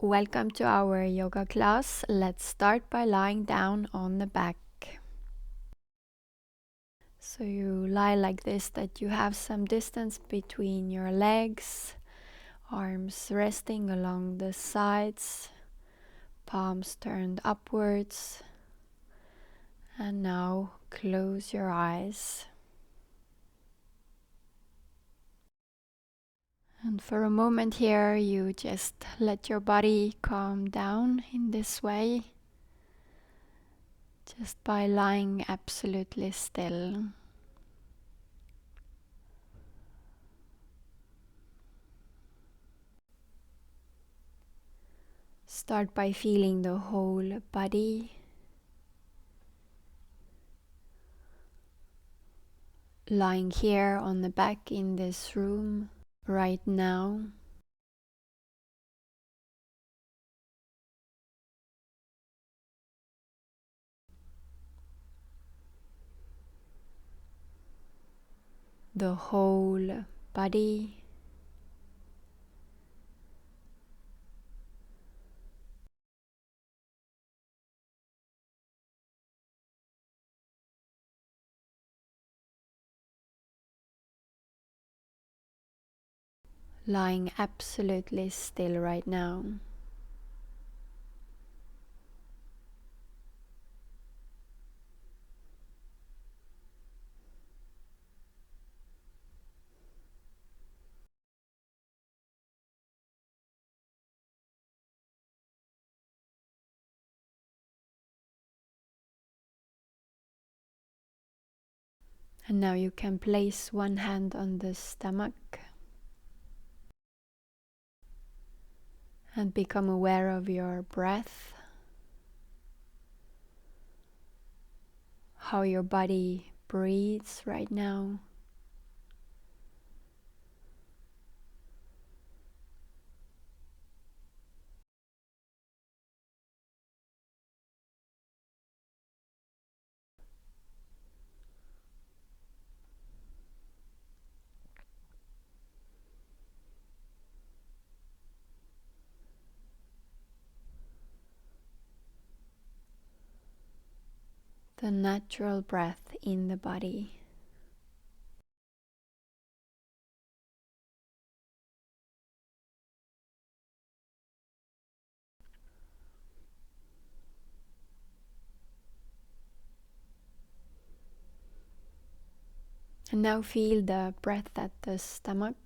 Welcome to our yoga class. Let's start by lying down on the back. So you lie like this, that you have some distance between your legs, arms resting along the sides, palms turned upwards. And now close your eyes. And for a moment here, you just let your body calm down in this way, just by lying absolutely still. Start by feeling the whole body. Lying here on the back in this room right now. The whole body. Lying absolutely still right now. And now you can place one hand on the stomach and become aware of your breath, how your body breathes right now. The natural breath in the body. And now feel the breath at the stomach.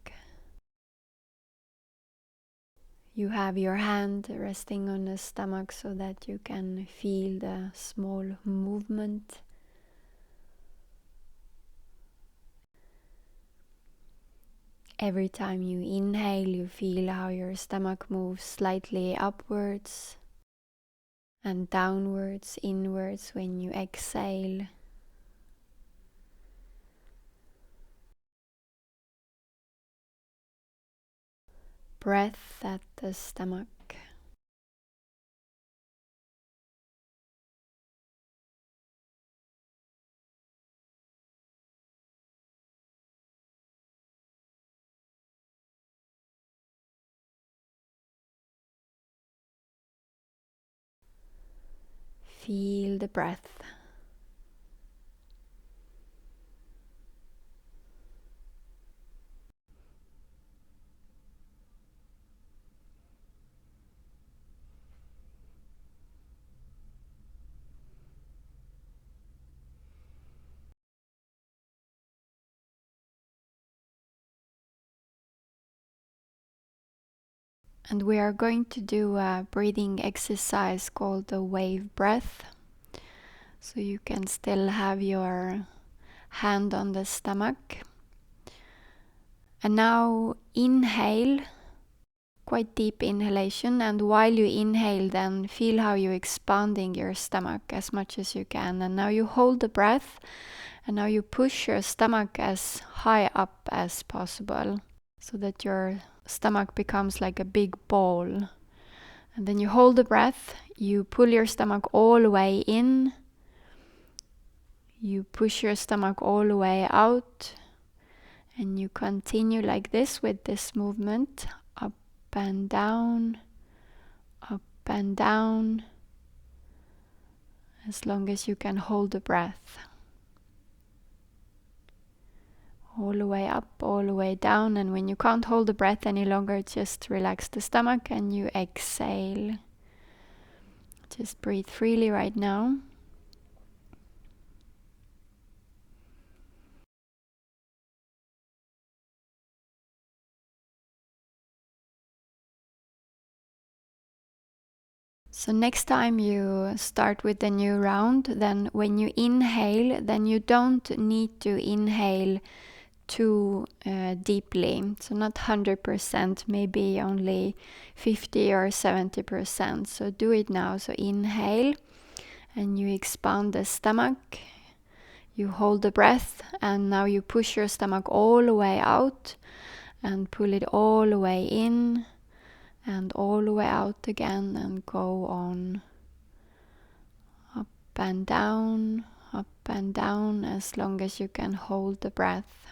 You have your hand resting on the stomach so that you can feel the small movement. Every time you inhale, you feel how your stomach moves slightly upwards and downwards, inwards when you exhale. Breath at the stomach. Feel the breath. And we are going to do a breathing exercise called the wave breath. So you can still have your hand on the stomach. And now inhale, quite deep inhalation. And while you inhale, then feel how you're expanding your stomach as much as you can. And now you hold the breath. And now you push your stomach as high up as possible, so that your stomach becomes like a big ball. And then you hold the breath, you pull your stomach all the way in, you push your stomach all the way out, and you continue like this with this movement, up and down, and down, as long as you can hold the breath. All the way up, all the way down, and when you can't hold the breath any longer, just relax the stomach and you exhale. Just breathe freely right now. So next time you start with the new round, then when you inhale, then you don't need to inhale too deeply. So not 100%, maybe only 50 or 70%. So do it now. So inhale and you expand the stomach. You hold the breath and now you push your stomach all the way out and pull it all the way in and all the way out again, and go on up and down as long as you can hold the breath.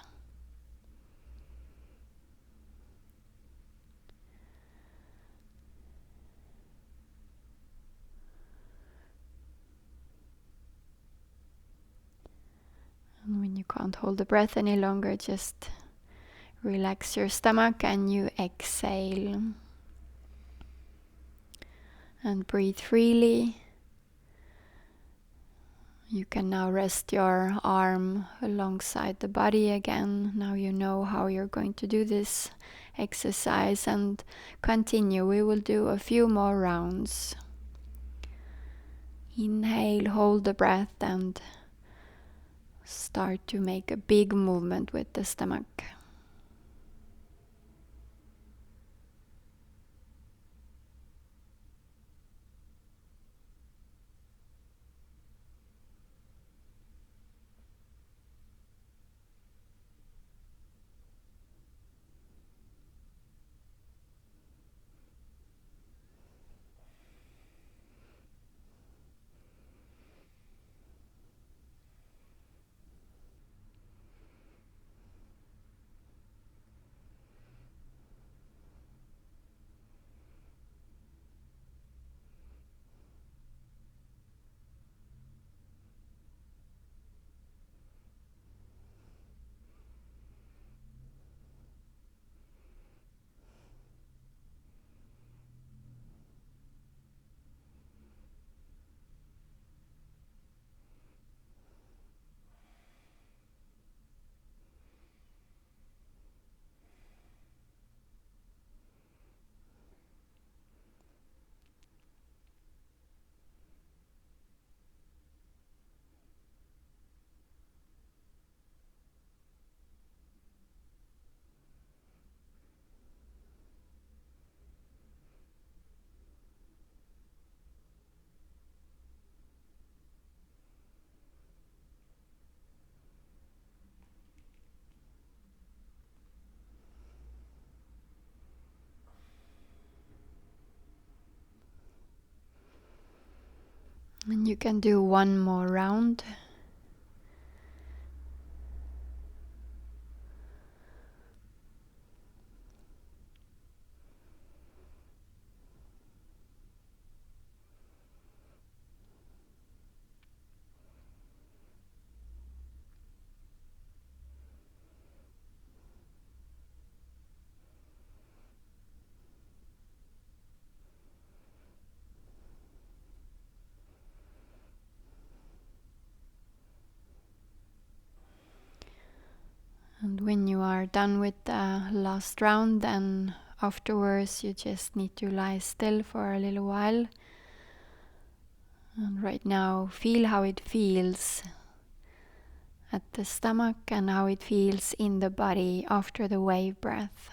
And when you can't hold the breath any longer, just relax your stomach and you exhale. And breathe freely. You can now rest your arm alongside the body again. Now you know how you're going to do this exercise, and continue. We will do a few more rounds. Inhale, hold the breath, and start to make a big movement with the stomach. And you can do one more round. And when you are done with the last round, then afterwards you just need to lie still for a little while. And right now, feel how it feels at the stomach and how it feels in the body after the wave breath.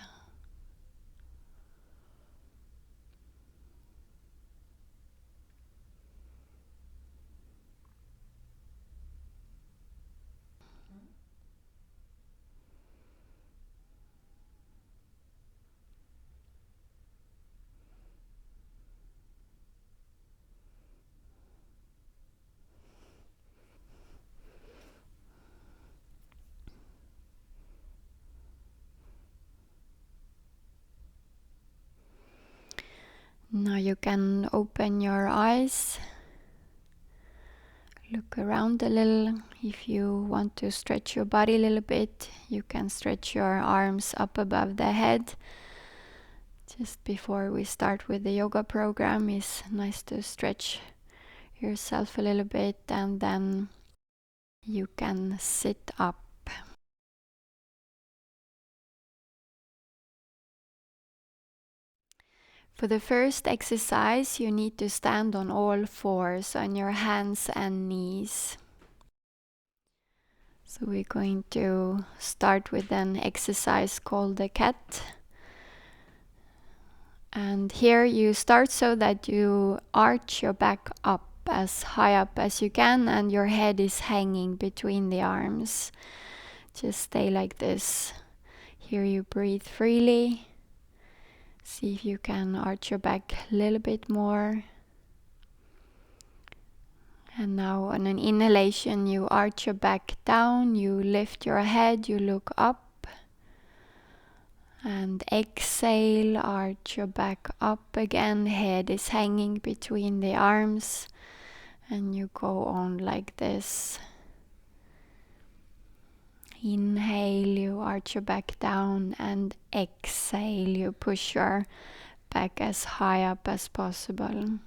Now you can open your eyes, look around a little. If you want to stretch your body a little bit, you can stretch your arms up above the head. Just before we start with the yoga program, it's nice to stretch yourself a little bit, and then you can sit up. For the first exercise, you need to stand on all fours, on your hands and knees. So we're going to start with an exercise called the cat. And here you start so that you arch your back up as high up as you can, and your head is hanging between the arms. Just stay like this. Here you breathe freely. See if you can arch your back a little bit more. And now on an inhalation, you arch your back down, you lift your head, you look up. And exhale, arch your back up again, head is hanging between the arms. And you go on like this. Inhale, you arch your back down, and exhale, you push your back as high up as possible.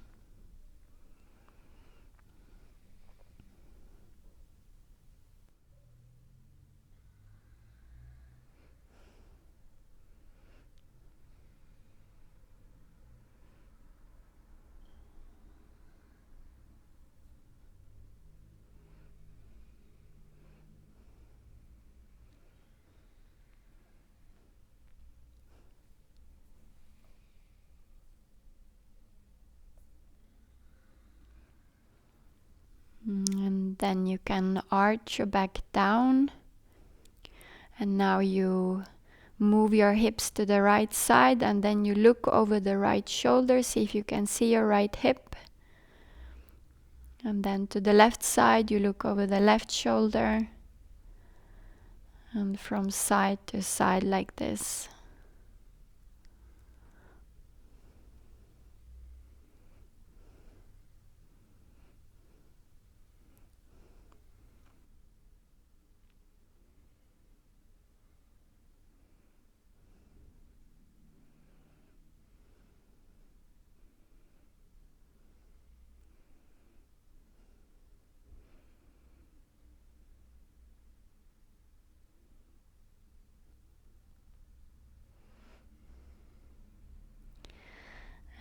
And then you can arch your back down. And now you move your hips to the right side, and then you look over the right shoulder, see if you can see your right hip. And then to the left side, you look over the left shoulder. And from side to side like this.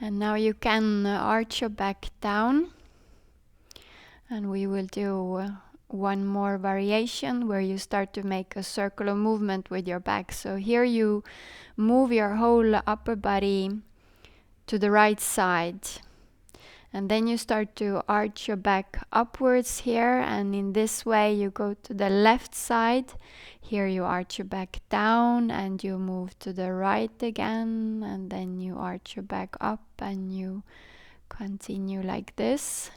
And now you can arch your back down. And we will do one more variation where you start to make a circular movement with your back. So here you move your whole upper body to the right side. And then you start to arch your back upwards here, and in this way you go to the left side. Here you arch your back down and you move to the right again, and then you arch your back up and you continue like this.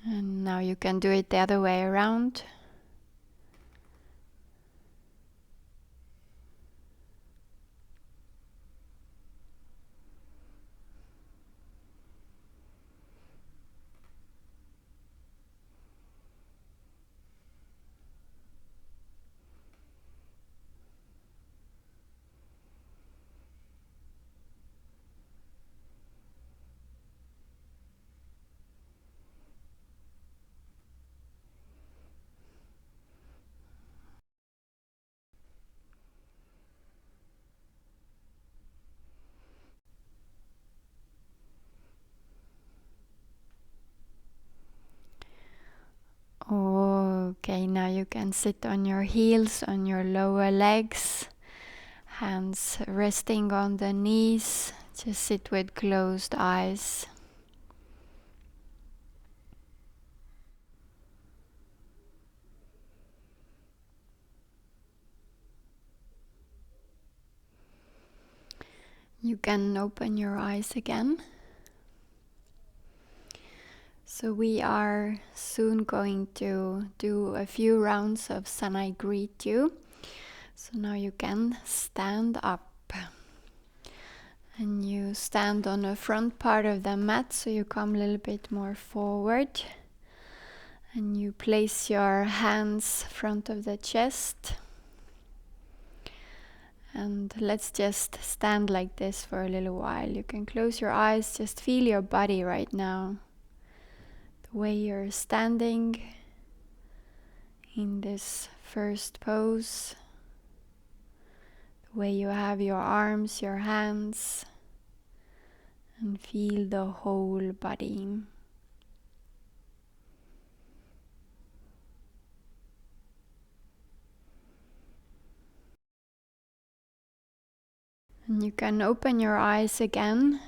And now you can do it the other way around. Okay, now you can sit on your heels, on your lower legs. Hands resting on the knees. Just sit with closed eyes. You can open your eyes again. So we are soon going to do a few rounds of Sun I Greet You. So now you can stand up. And you stand on the front part of the mat, so you come a little bit more forward. And you place your hands front of the chest. And let's just stand like this for a little while. You can close your eyes, just feel your body right now. The way you're standing in this first pose. The way you have your arms, your hands. And feel the whole body. And you can open your eyes again.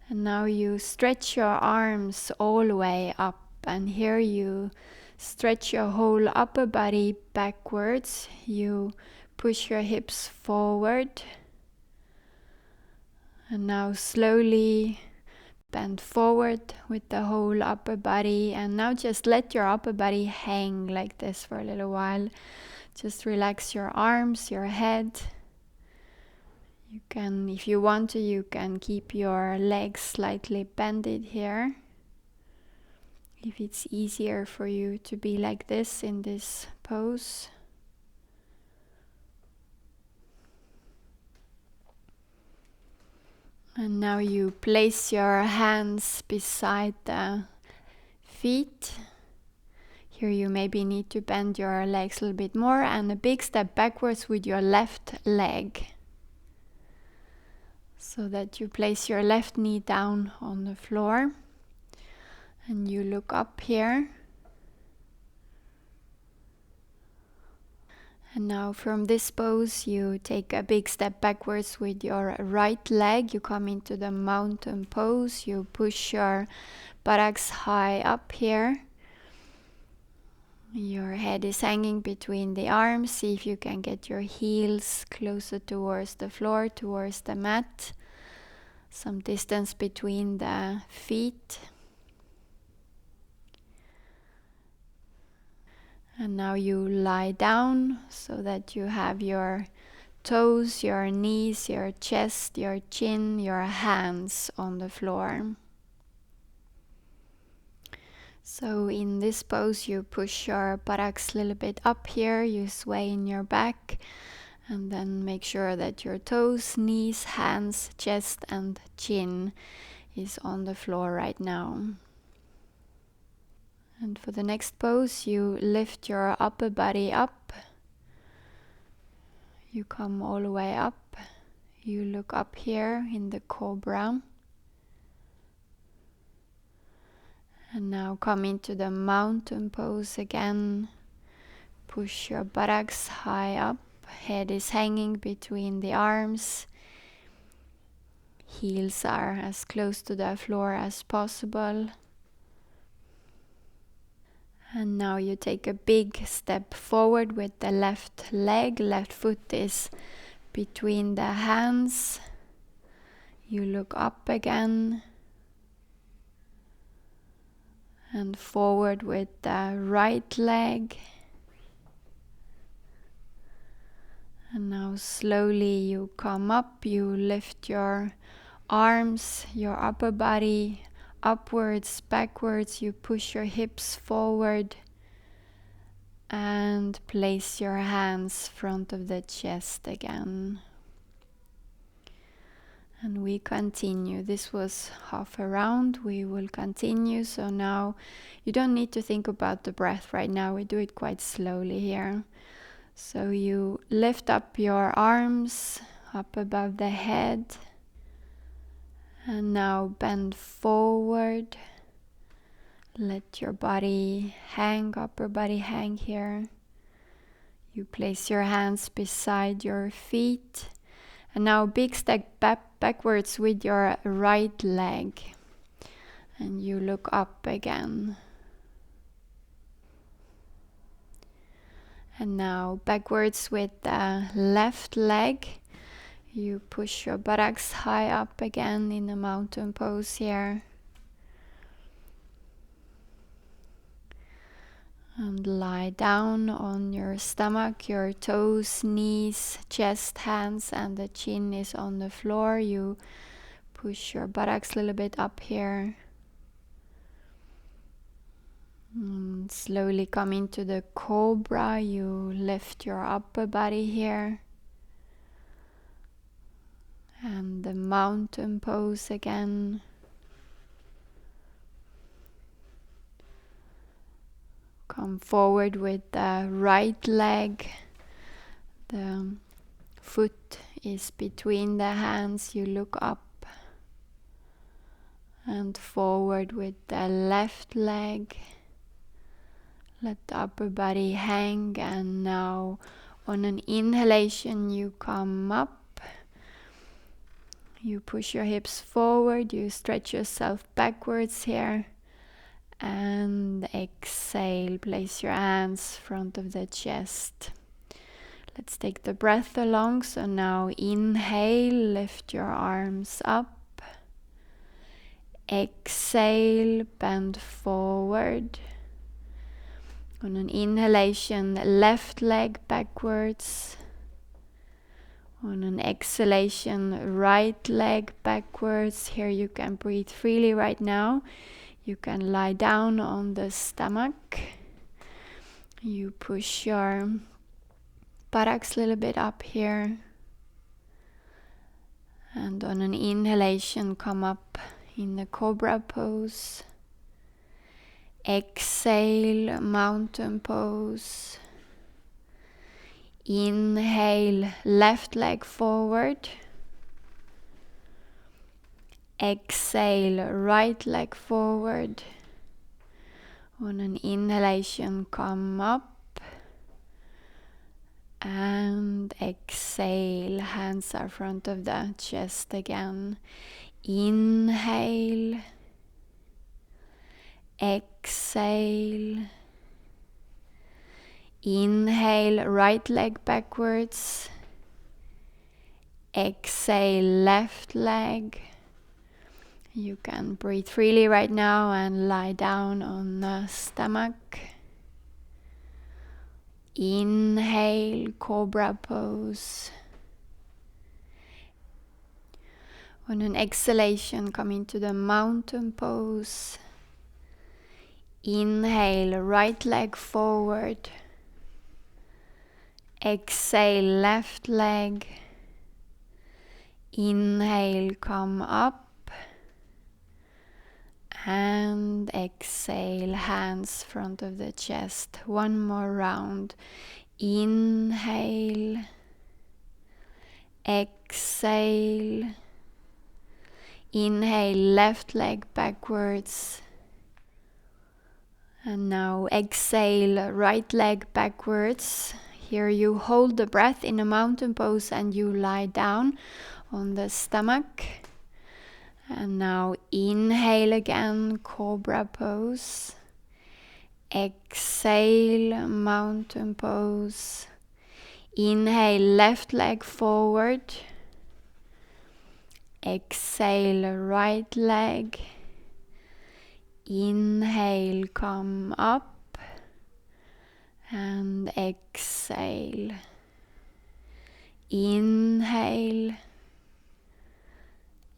And now you stretch your arms all the way up. And here you stretch your whole upper body backwards. You push your hips forward. And now slowly bend forward with the whole upper body. And now just let your upper body hang like this for a little while. Just relax your arms, your head. You can, if you want to, you can keep your legs slightly bended here. If it's easier for you to be like this in this pose. And now you place your hands beside the feet. Here you maybe need to bend your legs a little bit more and a big step backwards with your left leg. So that you place your left knee down on the floor. And you look up here. And now from this pose you take a big step backwards with your right leg. You come into the mountain pose. You push your buttocks high up here. Your head is hanging between the arms. See if you can get your heels closer towards the floor, towards the mat. Some distance between the feet. And now you lie down so that you have your toes, your knees, your chest, your chin, your hands on the floor. So in this pose you push your buttocks a little bit up here, you sway in your back, and then make sure that your toes, knees, hands, chest and chin is on the floor right now. And for the next pose you lift your upper body up. You come all the way up. You look up here in the Cobra. And now come into the mountain pose again. Push your buttocks high up. Head is hanging between the arms. Heels are as close to the floor as possible. And now you take a big step forward with the left leg. Left foot is between the hands. You look up again. And forward with the right leg. And now slowly you come up, you lift your arms, your upper body upwards, backwards, you push your hips forward and place your hands front of the chest again. And we continue. This was half a round. We will continue. So now you don't need to think about the breath right now. We do it quite slowly here. So you lift up your arms up above the head. And now bend forward. Let your body hang, upper body hang here. You place your hands beside your feet. And now big step backwards with your right leg. And you look up again. And now backwards with the left leg. You push your buttocks high up again in a mountain pose here. And lie down on your stomach, your toes, knees, chest, hands, and the chin is on the floor. You push your buttocks a little bit up here. And slowly come into the Cobra. You lift your upper body here. And the mountain pose again. Come forward with the right leg. The foot is between the hands. You look up. And forward with the left leg. Let the upper body hang. And now on an inhalation you come up. You push your hips forward. You stretch yourself backwards here. And exhale, place your hands front of the chest. Let's take the breath along. So now inhale, lift your arms up. Exhale, bend forward. On an inhalation, left leg backwards. On an exhalation, right leg backwards. Here you can breathe freely right now. You can lie down on the stomach. You push your buttocks a little bit up here. And on an inhalation, come up in the Cobra pose. Exhale, mountain pose. Inhale, left leg forward. Exhale, right leg forward. On an inhalation, come up. And exhale, hands are front of the chest again. Inhale. Exhale. Inhale, right leg backwards. Exhale, left leg. You can breathe freely right now and lie down on the stomach. Inhale, Cobra pose. On an exhalation, come into the mountain pose. Inhale, right leg forward. Exhale, left leg. Inhale, come up. And exhale, hands front of the chest. One more round. Inhale. Exhale. Inhale, left leg backwards. And now exhale, right leg backwards. Here you hold the breath in a mountain pose and you lie down on the stomach. And now inhale again, Cobra pose. Exhale, mountain pose. Inhale, left leg forward. Exhale, right leg. Inhale, come up. And exhale. Inhale.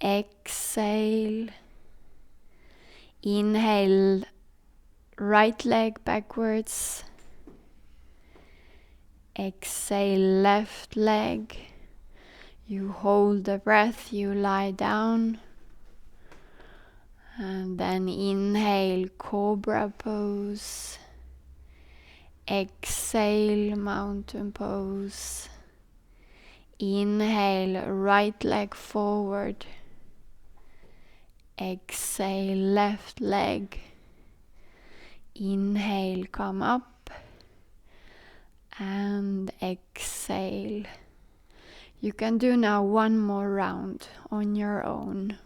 Exhale. Inhale, right leg backwards. Exhale, left leg. You hold the breath, you lie down. And then inhale, Cobra pose. Exhale, mountain pose. Inhale, right leg forward. Exhale, left leg. Inhale, come up. and exhale. You can do now one more round on your own.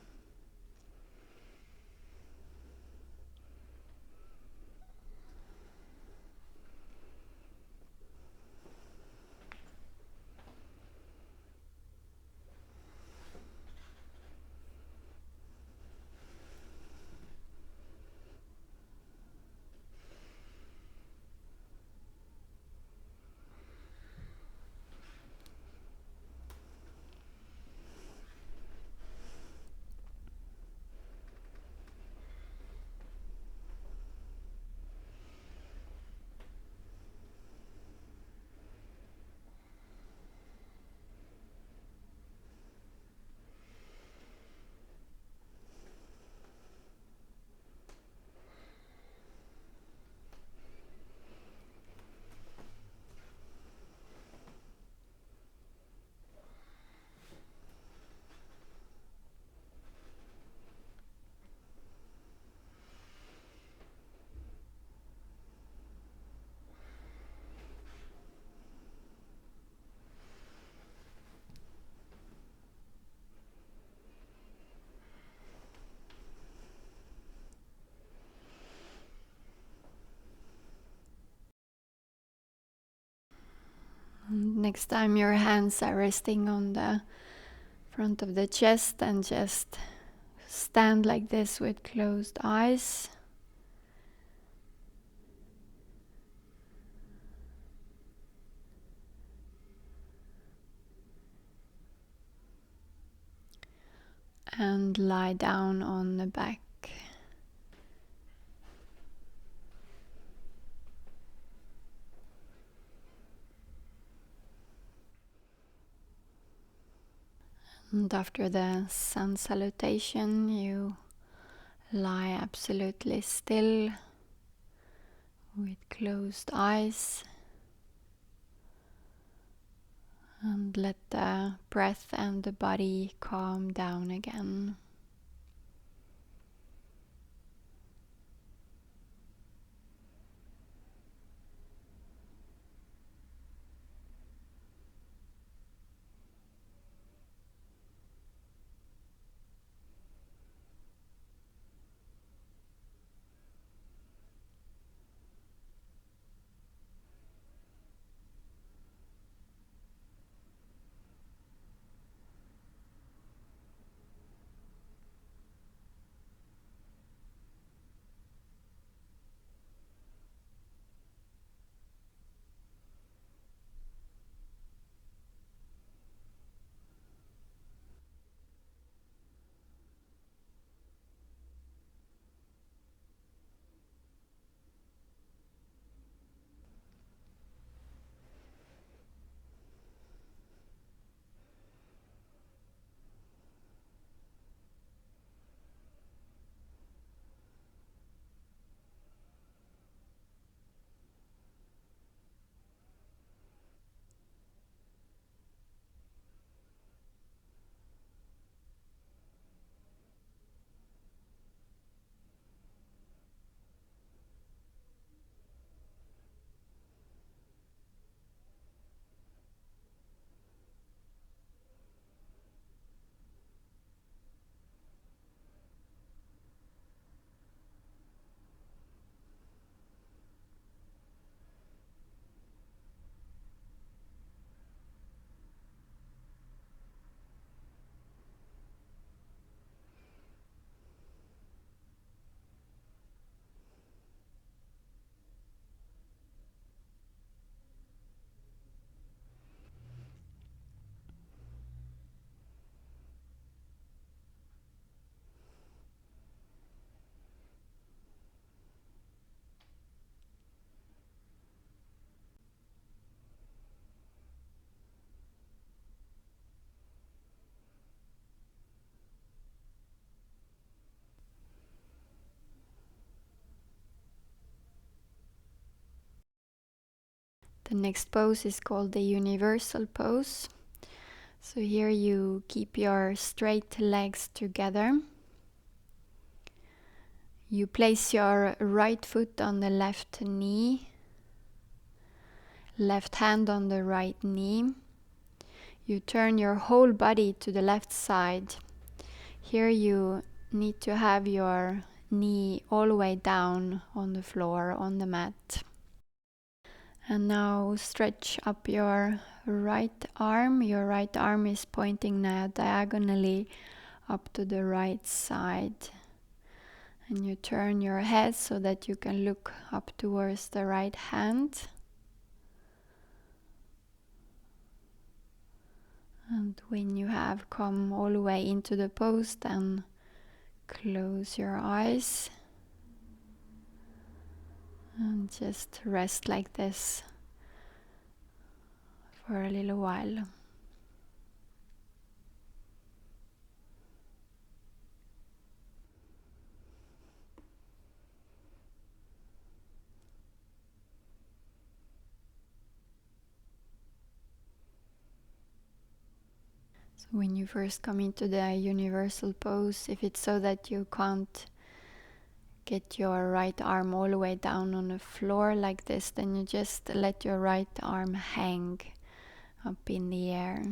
Next time your hands are resting on the front of the chest, and just stand like this with closed eyes. And lie down on the back. And after the sun salutation, you lie absolutely still with closed eyes and let the breath and the body calm down again. The next pose is called the universal pose. So here you keep your straight legs together. You place your right foot on the left knee, left hand on the right knee. You turn your whole body to the left side. Here you need to have your knee all the way down on the floor, on the mat. And now stretch up your right arm. Your right arm is pointing now diagonally up to the right side. And you turn your head so that you can look up towards the right hand. And when you have come all the way into the pose, then close your eyes and just rest like this for a little while. So when you first come into the universal pose, if it's so that you can't get your right arm all the way down on the floor like this, then you just let your right arm hang up in the air.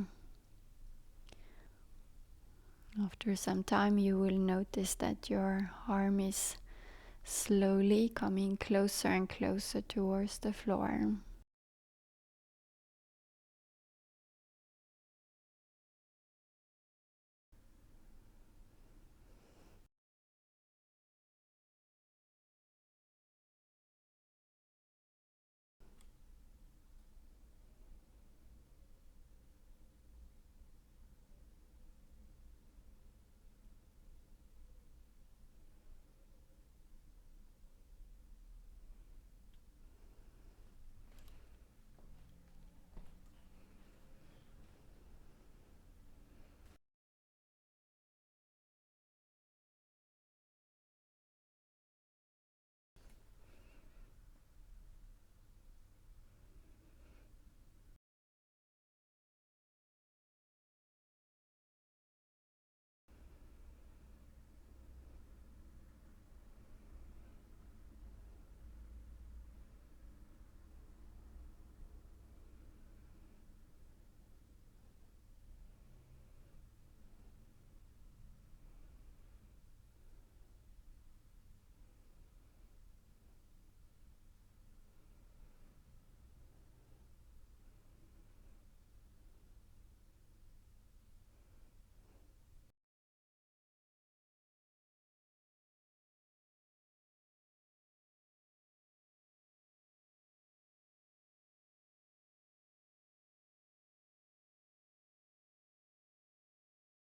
After some time you will notice that your arm is slowly coming closer and closer towards the floor.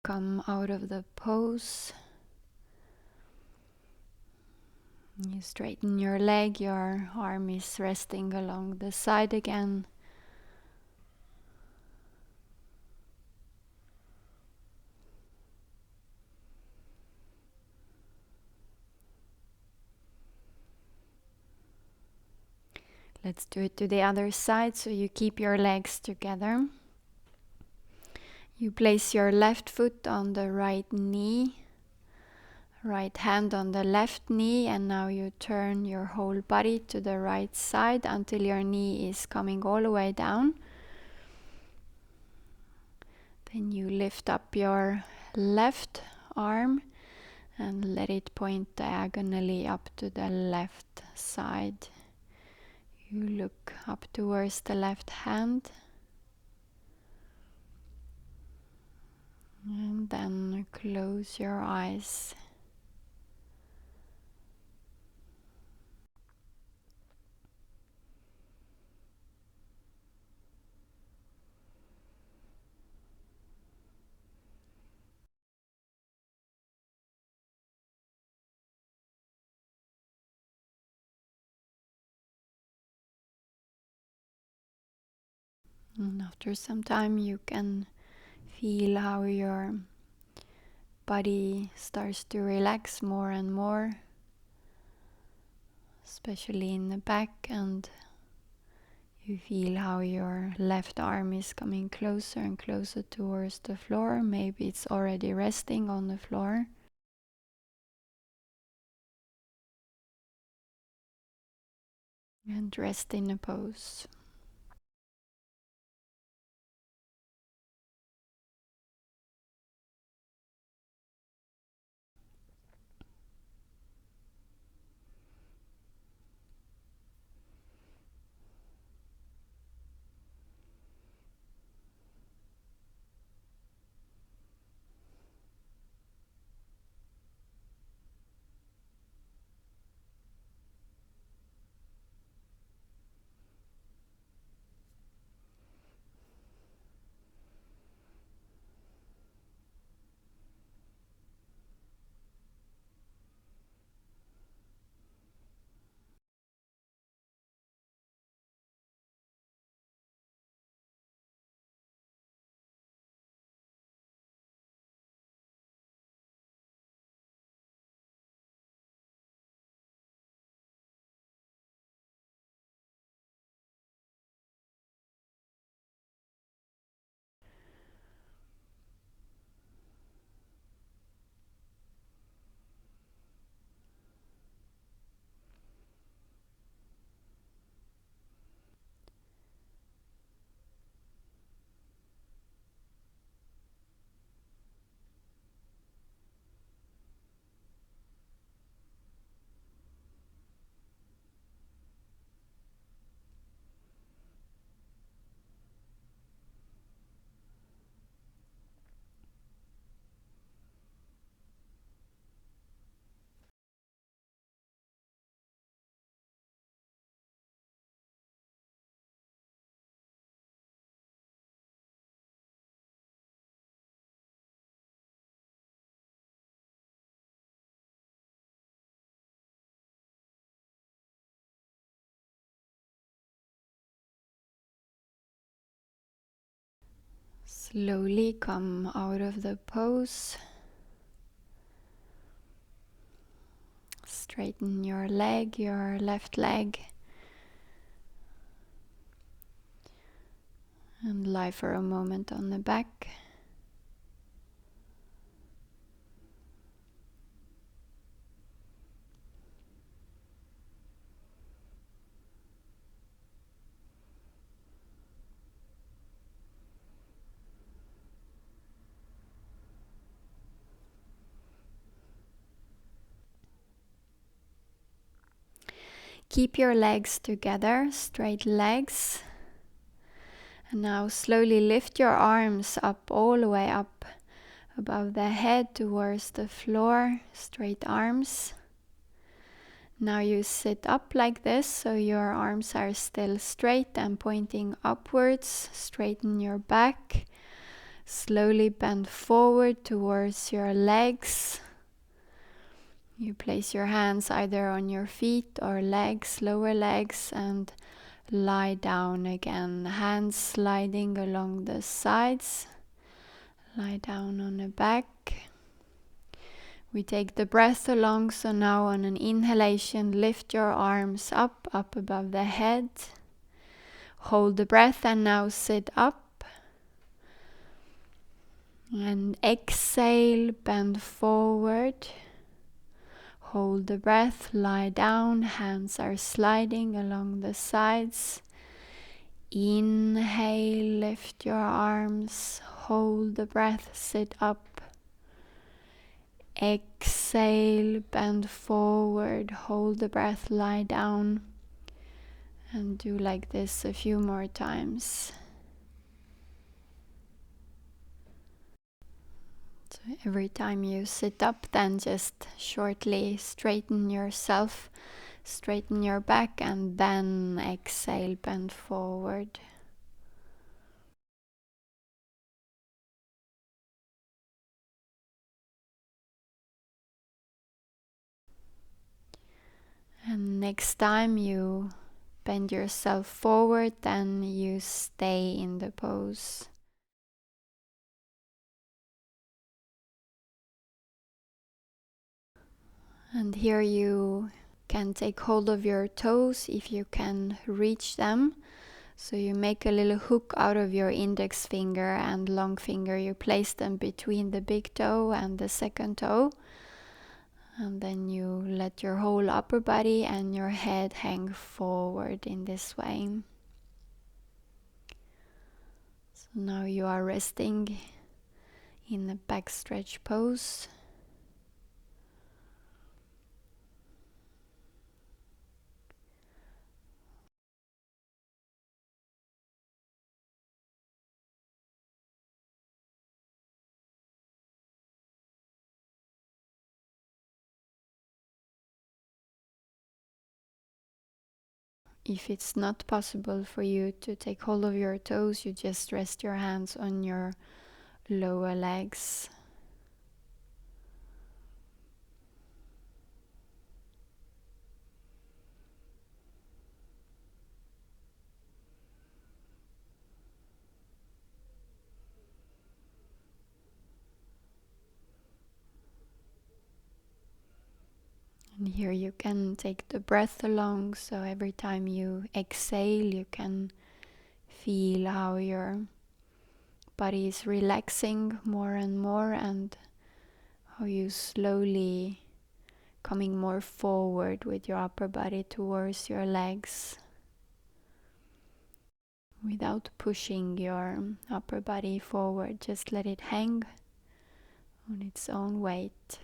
Come out of the pose. You straighten your leg, your arm is resting along the side again. Let's do it to the other side, so you keep your legs together. You place your left foot on the right knee, right hand on the left knee, and now you turn your whole body to the right side until your knee is coming all the way down. Then you lift up your left arm and let it point diagonally up to the left side. You look up towards the left hand. And then close your eyes. And after some time you can feel how your body starts to relax more and more, especially in the back, and you feel how your left arm is coming closer and closer towards the floor. Maybe it's already resting on the floor. And rest in a pose. Slowly come out of the pose. Straighten your leg, your left leg. And lie for a moment on the back. Keep your legs together, straight legs. And now slowly lift your arms up, all the way up above the head towards the floor, straight arms. Now you sit up like this, so your arms are still straight and pointing upwards. Straighten your back. Slowly bend forward towards your legs. You place your hands either on your feet or legs, lower legs, and lie down again. Hands sliding along the sides. Lie down on the back. We take the breath along, so now on an inhalation, lift your arms up above the head. Hold the breath and now sit up. And exhale, bend forward. Hold the breath, lie down, hands are sliding along the sides. Inhale, lift your arms, hold the breath, sit up. Exhale, bend forward, hold the breath, lie down. And do like this a few more times. So every time you sit up, then just shortly straighten yourself, straighten your back, and then exhale, bend forward. And next time you bend yourself forward, then you stay in the pose. And here you can take hold of your toes if you can reach them. So you make a little hook out of your index finger and long finger. You place them between the big toe and the second toe. And then you let your whole upper body and your head hang forward in this way. So now you are resting in a back stretch pose. If it's not possible for you to take hold of your toes, you just rest your hands on your lower legs. And here you can take the breath along, so every time you exhale, you can feel how your body is relaxing more and more, and how you slowly coming more forward with your upper body towards your legs without pushing your upper body forward. Just let it hang on its own weight.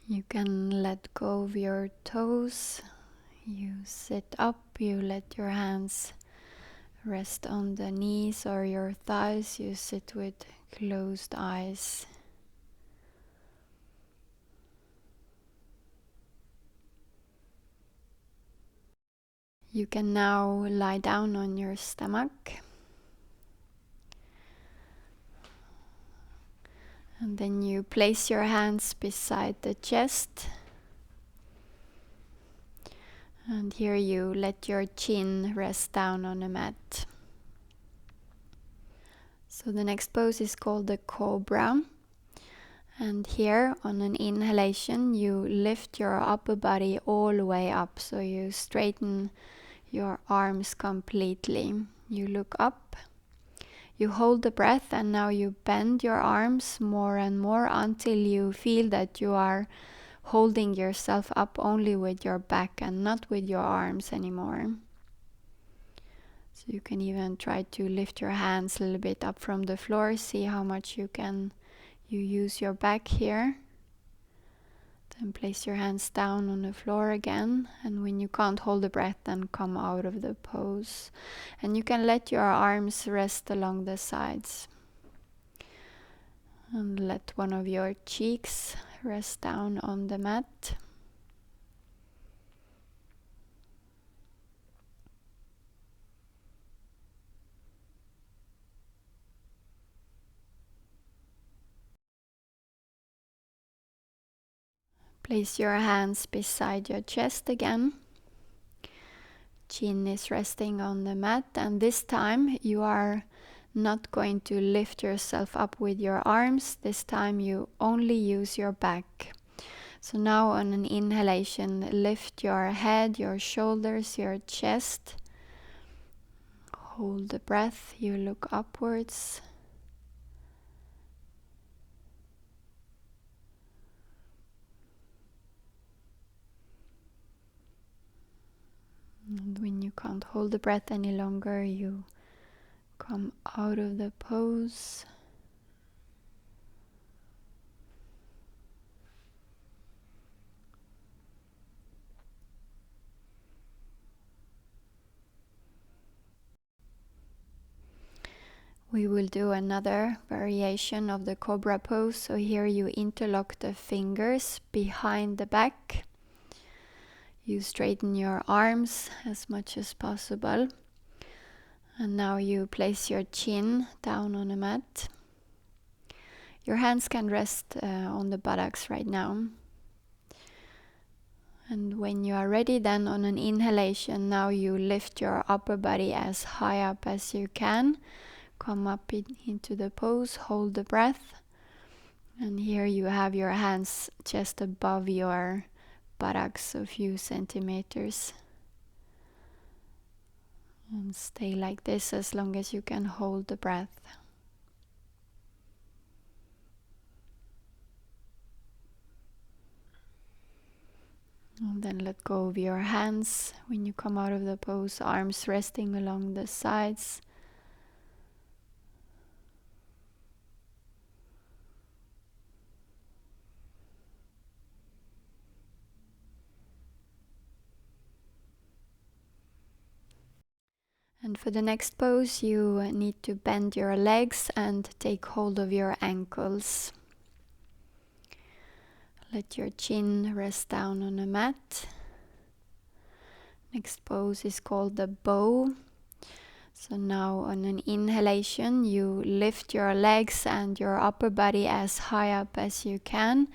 You can let go of your toes. You sit up, you let your hands rest on the knees or your thighs. You sit with closed eyes. You can now lie down on your stomach. And then you place your hands beside the chest. And here you let your chin rest down on a mat. So the next pose is called the Cobra. And here on an inhalation you lift your upper body all the way up. So you straighten your arms completely. You look up. You hold the breath and now you bend your arms more and more until you feel that you are holding yourself up only with your back and not with your arms anymore. So you can even try to lift your hands a little bit up from the floor. See how much you use your back here. Then place your hands down on the floor again. And when you can't hold the breath, then come out of the pose. And you can let your arms rest along the sides. And let one of your cheeks rest down on the mat. Place your hands beside your chest again. Chin is resting on the mat, and this time you are not going to lift yourself up with your arms. This time you only use your back. So now on an inhalation, lift your head, your shoulders, your chest. Hold the breath, you look upwards. And when you can't hold the breath any longer, you come out of the pose. We will do another variation of the Cobra pose. So here you interlock the fingers behind the back. You straighten your arms as much as possible. And now you place your chin down on a mat. Your hands can rest on the buttocks right now. And when you are ready, then on an inhalation, now you lift your upper body as high up as you can. Come up into the pose, hold the breath. And here you have your hands just above your buttocks, a few centimeters. And stay like this as long as you can hold the breath. And then let go of your hands when you come out of the pose, arms resting along the sides. And for the next pose, you need to bend your legs and take hold of your ankles. Let your chin rest down on a mat. Next pose is called the bow. So now on an inhalation, you lift your legs and your upper body as high up as you can.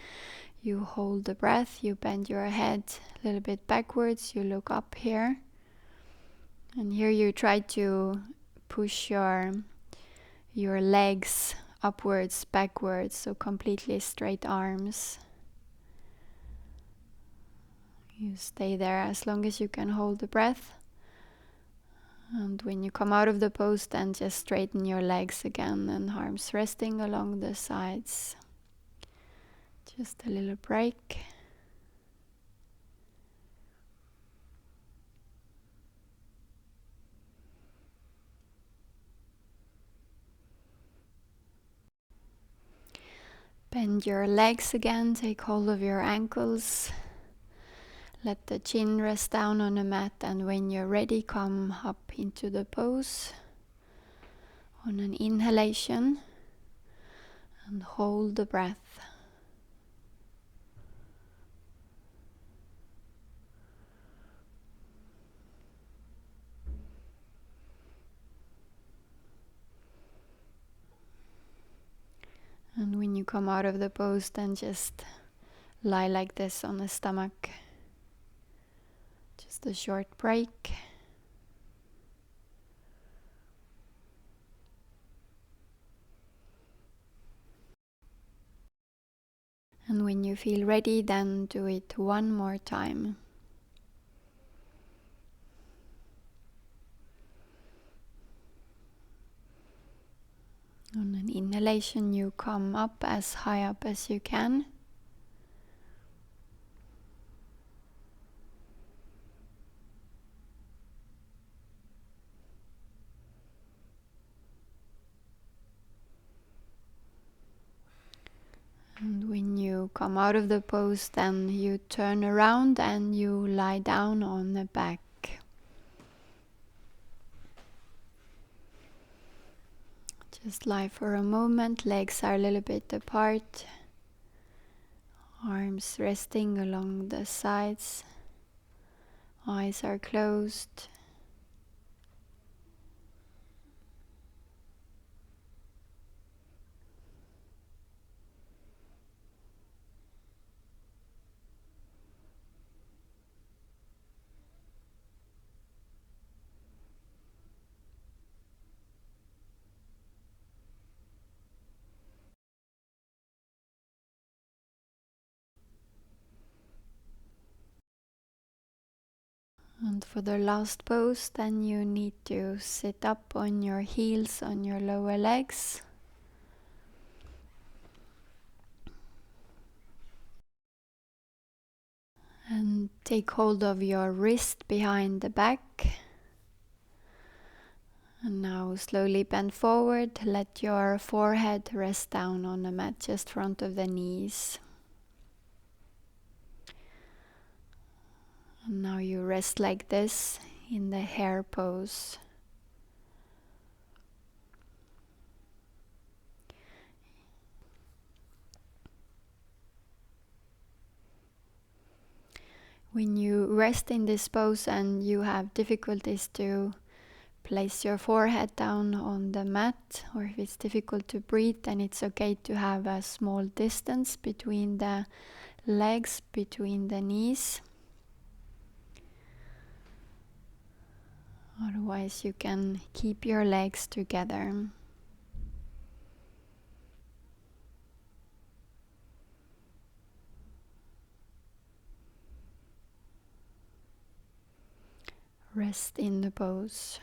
You hold the breath, you bend your head a little bit backwards, you look up here. And here you try to push your legs upwards, backwards, so completely straight arms. You stay there as long as you can hold the breath. And when you come out of the pose, then just straighten your legs again and arms resting along the sides. Just a little break. Bend your legs again, take hold of your ankles. Let the chin rest down on the mat, and when you're ready, come up into the pose on an inhalation and hold the breath. And when you come out of the pose, then just lie like this on the stomach. Just a short break. And when you feel ready, then do it one more time. On an inhalation, you come up as high up as you can. And when you come out of the pose, then you turn around and you lie down on the back. Just lie for a moment, legs are a little bit apart, arms resting along the sides, eyes are closed. And for the last pose, then you need to sit up on your heels on your lower legs. And take hold of your wrist behind the back. And now slowly bend forward, let your forehead rest down on the mat just front of the knees. And now you rest like this in the hare pose. When you rest in this pose and you have difficulties to place your forehead down on the mat, or if it's difficult to breathe, then it's okay to have a small distance between the legs, between the knees. Otherwise, you can keep your legs together. Rest in the pose.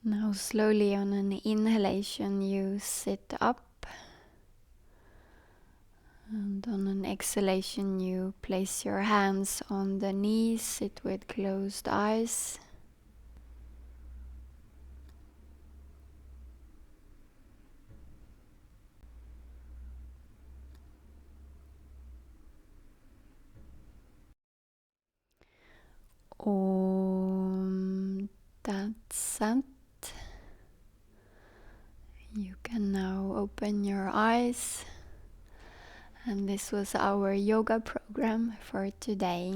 Now slowly on an inhalation you sit up, and on an exhalation you place your hands on the knees, sit with closed eyes. Om Tat Sat. You can now open your eyes, and this was our yoga program for today.